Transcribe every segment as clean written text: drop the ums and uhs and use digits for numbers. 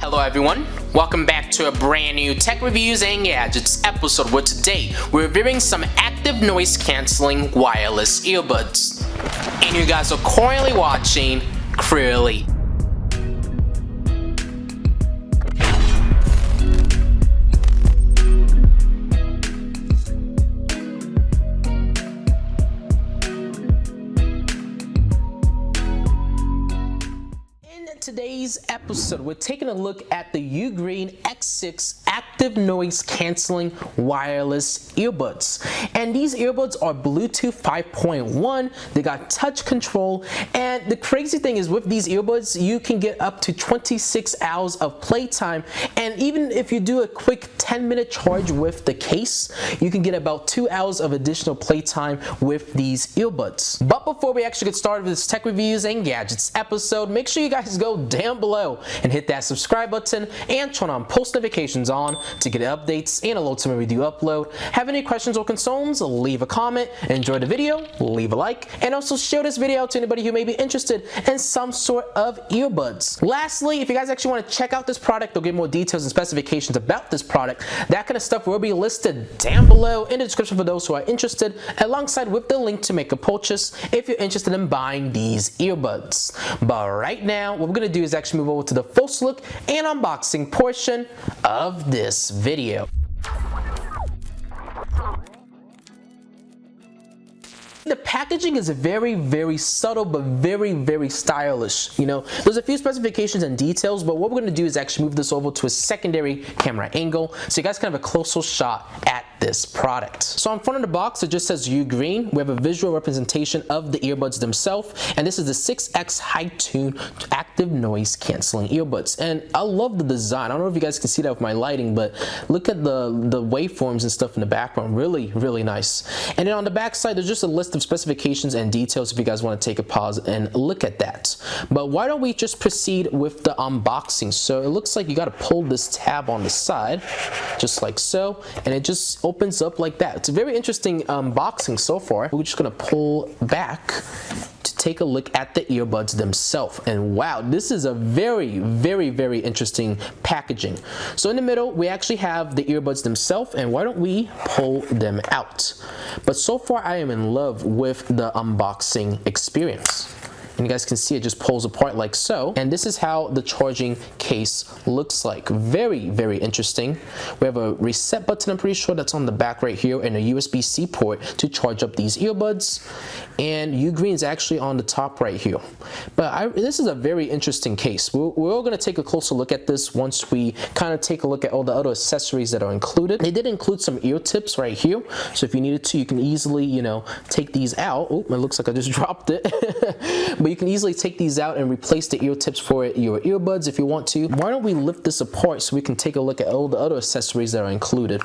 Hello everyone, welcome back to a brand new tech reviews and gadgets episode where today we're reviewing some active noise cancelling wireless earbuds. And you guys are currently watching CrewElite. Today's episode, we're taking a look at the Ugreen X6 active noise cancelling wireless earbuds. And these earbuds are Bluetooth 5.1, they got touch control, and the crazy thing is with these earbuds, you can get up to 26 hours of playtime, and even if you do a quick 10-minute charge with the case, you can get about 2 hours of additional playtime with these earbuds. But before we actually get started with this tech reviews and gadgets episode, make sure you guys go down below and hit that subscribe button and turn on post notifications on to get updates and alerts when we do upload. Have any questions or concerns, leave a comment. Enjoy the video, leave a like, and also share this video out to anybody who may be interested in some sort of earbuds. Lastly, if you guys actually want to check out this product or get more details and specifications about this product, that kind of stuff will be listed down below in the description for those who are interested, alongside with the link to make a purchase if you're interested in buying these earbuds. But right now, what we're going to do is actually move over to the first look and unboxing portion of this video. The packaging is very subtle but very stylish. You know, there's a few specifications and details, but what we're going to do is actually move this over to a secondary camera angle so you guys can have a closer shot at this product. So on front of the box, it just says Ugreen. We have a visual representation of the earbuds themselves, and this is the 6X HiTune active noise cancelling earbuds. And I love the design. I don't know if you guys can see that with my lighting, but look at the waveforms and stuff in the background. Really nice. And then on the back side, there's just a list of specifications and details if you guys want to take a pause and look at that. But why don't we just proceed with the unboxing? So it looks like you got to pull this tab on the side, just like so, and it just opens up like that. It's a very interesting unboxing so far. We're just gonna pull back to take a look at the earbuds themselves, and wow, this is a very interesting packaging. So in the middle we actually have the earbuds themselves, and why don't we pull them out? But so far I am in love with the unboxing experience. And you guys can see it just pulls apart like so, and this is how the charging case looks like. Very interesting. We have a reset button, I'm pretty sure, that's on the back right here, and a USB-C port to charge up these earbuds, and Ugreen is actually on the top right here. But this is a very interesting case. We're all going to take a closer look at this once we kind of take a look at all the other accessories that are included. They did include some ear tips right here, so if you needed to, you can easily, you know, take these out. Oh, it looks like I just dropped it. But you can easily take these out and replace the ear tips for your earbuds if you want to. Why don't we lift this apart so we can take a look at all the other accessories that are included.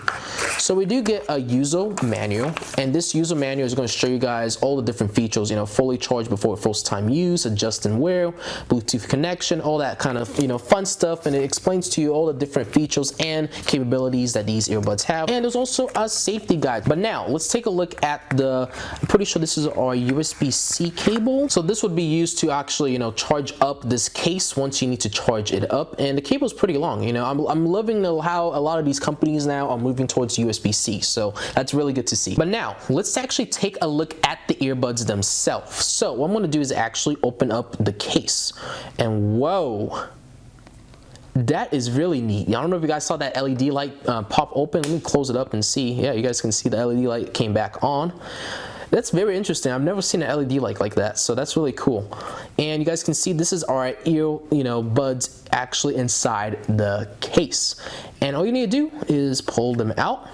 So we do get a user manual, and this user manual is going to show you guys all the different features, you know, fully charged before first time use, adjust and wear, Bluetooth connection, all that kind of, you know, fun stuff, and it explains to you all the different features and capabilities that these earbuds have. And there's also a safety guide. But now let's take a look at I'm pretty sure this is our USB-C cable. So this would be used to actually, you know, charge up this case once you need to charge it up, and the cable is pretty long. You know, I'm loving how a lot of these companies now are moving towards USB-C, so that's really good to see. But now let's actually take a look at the earbuds themselves. So what I'm going to do is actually open up the case, and whoa, that is really neat. I don't know if you guys saw that LED light pop open. Let me close it up and see. Yeah, you guys can see the LED light came back on. That's very interesting. I've never seen an LED light like that, so that's really cool. And you guys can see this is our ear, you know, buds actually inside the case. And all you need to do is pull them out.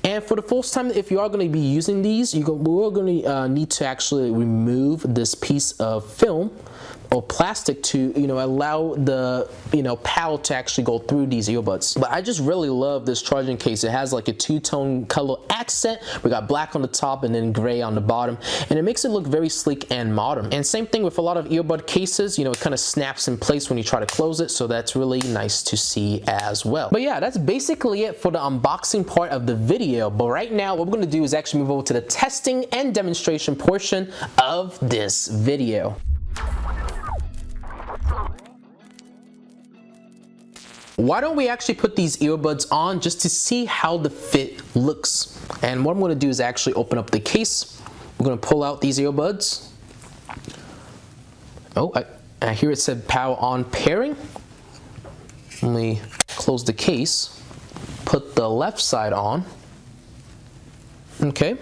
And for the first time, if you are going to be using these, we're going to need to actually remove this piece of film or plastic to, you know, allow the, you know, power to actually go through these earbuds. But I just really love this charging case. It has like a two-tone color accent. We got black on the top and then gray on the bottom, and it makes it look very sleek and modern. And same thing with a lot of earbud cases, you know, it kind of snaps in place when you try to close it, so that's really nice to see as well. But yeah, that's basically it for the unboxing part of the video. But right now what we're going to do is actually move over to the testing and demonstration portion of this video. Why don't we actually put these earbuds on just to see how the fit looks? And what I'm going to do is actually open up the case. I'm going to pull out these earbuds. Oh, I hear it said power on pairing. Let me close the case, put the left side on. Okay.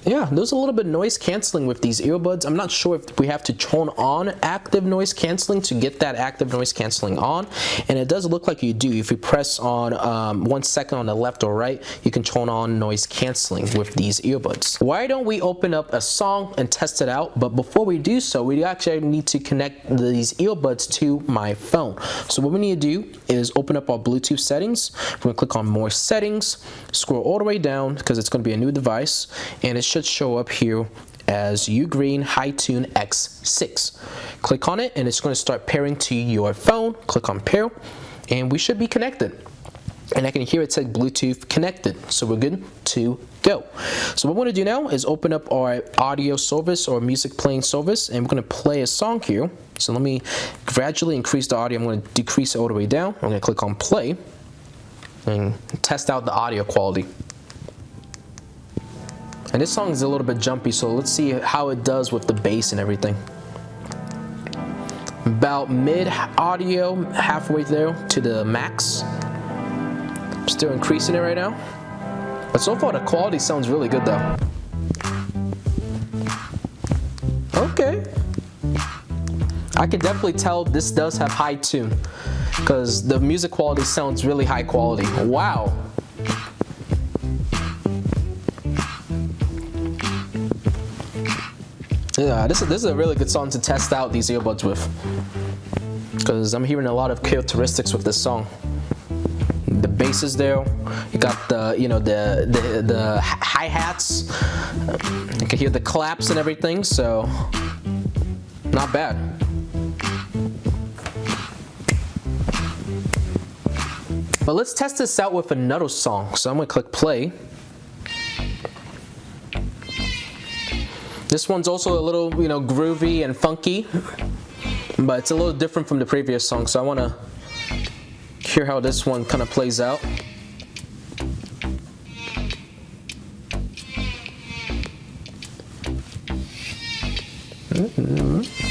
Yeah, there's a little bit of noise canceling with these earbuds. I'm not sure if we have to turn on active noise canceling to get that active noise canceling on, and it does look like you do. If you press on 1 second on the left or right, you can turn on noise canceling with these earbuds. Why don't we open up a song and test it out? But before we do so, we actually need to connect these earbuds to my phone. So what we need to do is open up our Bluetooth settings. We're going to click on more settings, scroll all the way down because it's going to be a new device, and it should show up here as Ugreen HiTune X6. Click on it and it's going to start pairing to your phone. Click on pair and we should be connected. And I can hear it say Bluetooth connected, so we're good to go. So what we're going to do now is open up our audio service or music playing service, and we're going to play a song here. So let me gradually increase the audio. I'm going to decrease it all the way down. I'm going to click on play and test out the audio quality. And this song is a little bit jumpy, so let's see how it does with the bass and everything. About mid audio, halfway there to the max. I'm still increasing it right now. But so far the quality sounds really good though. Okay. I can definitely tell this does have HiTune because the music quality sounds really high quality. Wow. Yeah, this is a really good song to test out these earbuds with, because I'm hearing a lot of characteristics with this song. The bass is there. You got the the hi-hats. You can hear the claps and everything. So not bad. But let's test this out with another song. So I'm gonna click play. This one's also a little, groovy and funky, but it's a little different from the previous song, so I want to hear how this one kind of plays out.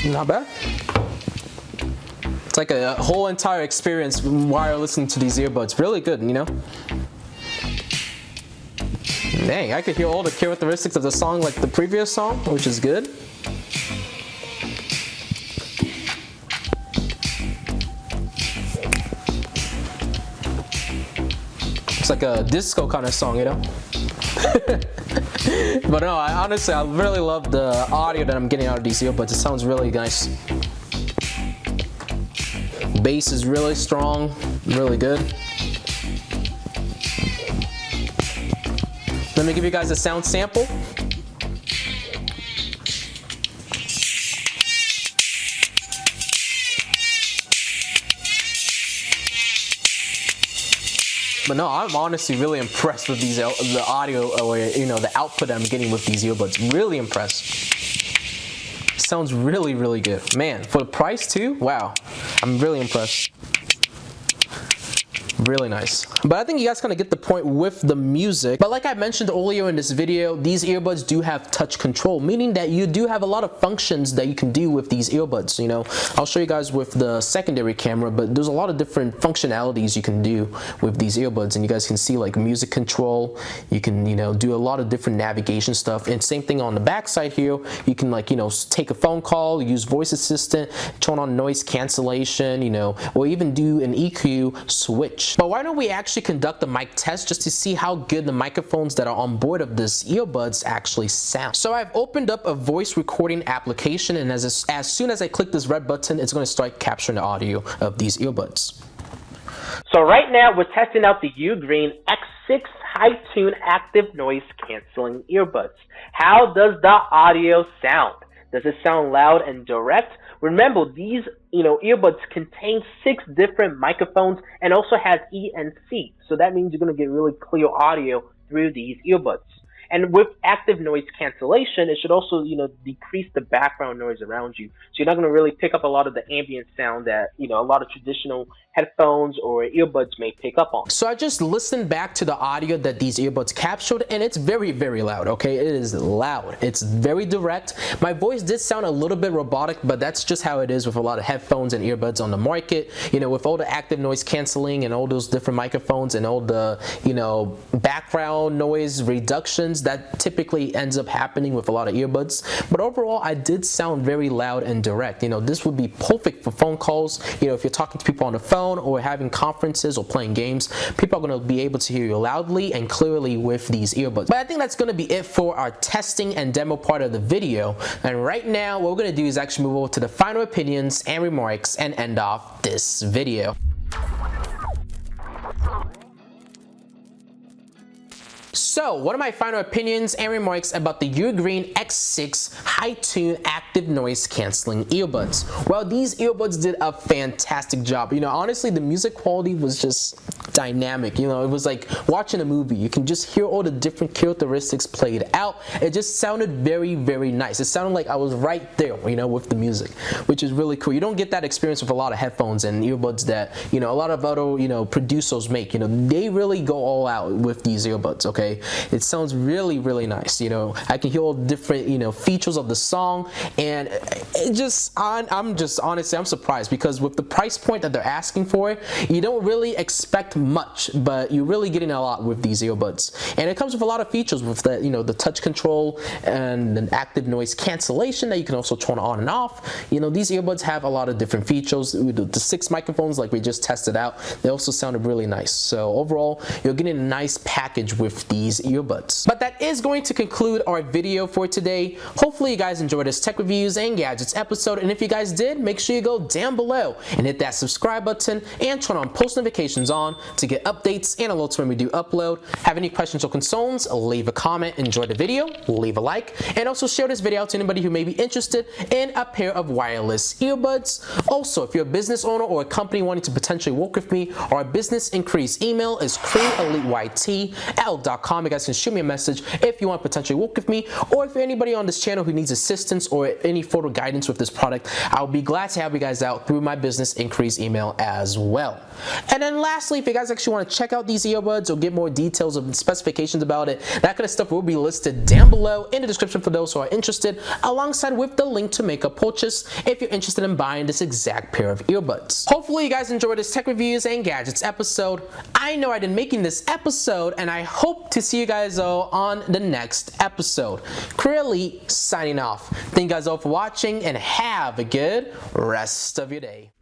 Not bad. It's like a whole entire experience while listening to these earbuds. Really good, Dang, I could hear all the characteristics of the song like the previous song, which is good. It's like a disco kind of song, But no, honestly, I really love the audio that I'm getting out of these earbuds. It sounds really nice. Bass is really strong, really good. Let me give you guys a sound sample. But no, I'm honestly really impressed with these the audio or the output I'm getting with these earbuds. Really impressed. Sounds really, really good. Man, for the price too, wow. I'm really impressed. Really nice. But I think you guys kind of get the point with the music. But like I mentioned earlier in this video, these earbuds do have touch control, meaning that you do have a lot of functions that you can do with these earbuds. I'll show you guys with the secondary camera, but there's a lot of different functionalities you can do with these earbuds, and you guys can see like music control. You can do a lot of different navigation stuff, and same thing on the back side here. You can take a phone call, use voice assistant, turn on noise cancellation, or even do an EQ switch. But why don't we actually conduct a mic test just to see how good the microphones that are on board of this earbuds actually sound. So I've opened up a voice recording application, and as soon as I click this red button, it's going to start capturing the audio of these earbuds. So right now we're testing out the Ugreen X6 HiTune active noise canceling earbuds. How does the audio sound? Does it sound loud and direct? Remember, these earbuds contain 6 different microphones and also has E and C. So that means you're going to get really clear audio through these earbuds. And with active noise cancellation, it should also, decrease the background noise around you. So you're not going to really pick up a lot of the ambient sound that, a lot of traditional headphones or earbuds may pick up on. So I just listened back to the audio that these earbuds captured, and it's very, very loud, okay? It is loud. It's very direct. My voice did sound a little bit robotic, but that's just how it is with a lot of headphones and earbuds on the market. With all the active noise canceling and all those different microphones and all the, background noise reductions, that typically ends up happening with a lot of earbuds. But overall, I did sound very loud and direct. This would be perfect for phone calls. If you're talking to people on the phone or having conferences or playing games, people are going to be able to hear you loudly and clearly with these earbuds. But I think that's going to be it for our testing and demo part of the video. And right now, what we're going to do is actually move over to the final opinions and remarks and end off this video. So, what are my final opinions and remarks about the Ugreen X6 HiTune active noise canceling earbuds? Well, these earbuds did a fantastic job. Honestly, the music quality was just dynamic. It was like watching a movie. You can just hear all the different characteristics played out. It just sounded very, very nice. It sounded like I was right there, with the music, which is really cool. You don't get that experience with a lot of headphones and earbuds that, a lot of other, producers make. They really go all out with these earbuds, okay? It sounds really, really nice. I can hear all different, features of the song, and I'm just honestly, I'm surprised because with the price point that they're asking for, you don't really expect much, but you're really getting a lot with these earbuds. And it comes with a lot of features with the, the touch control and an active noise cancellation that you can also turn on and off. These earbuds have a lot of different features. The 6 microphones, like we just tested out, they also sounded really nice. So overall, you're getting a nice package with these earbuds. But that is going to conclude our video for today. Hopefully you guys enjoyed this tech reviews and gadgets episode, and if you guys did, make sure you go down below and hit that subscribe button and turn on post notifications on to get updates and alerts when we do upload. Have any questions or concerns, leave a comment, enjoy the video, leave a like, and also share this video out to anybody who may be interested in a pair of wireless earbuds. Also, if you're a business owner or a company wanting to potentially work with me, our business inquiries email is CrewElite@outlook.com. You guys can shoot me a message if you want to potentially work with me, or if you're anybody on this channel who needs assistance or any photo guidance with this product, I'll be glad to have you guys out through my business inquiries email as well. And then lastly, if you guys actually want to check out these earbuds or get more details of specifications about it, that kind of stuff will be listed down below in the description for those who are interested, alongside with the link to make a purchase if you're interested in buying this exact pair of earbuds. Hopefully you guys enjoyed this tech reviews and gadgets episode. I know I did making this episode, and I hope to see you guys all on the next episode. CrewElite signing off. Thank you guys all for watching, and have a good rest of your day.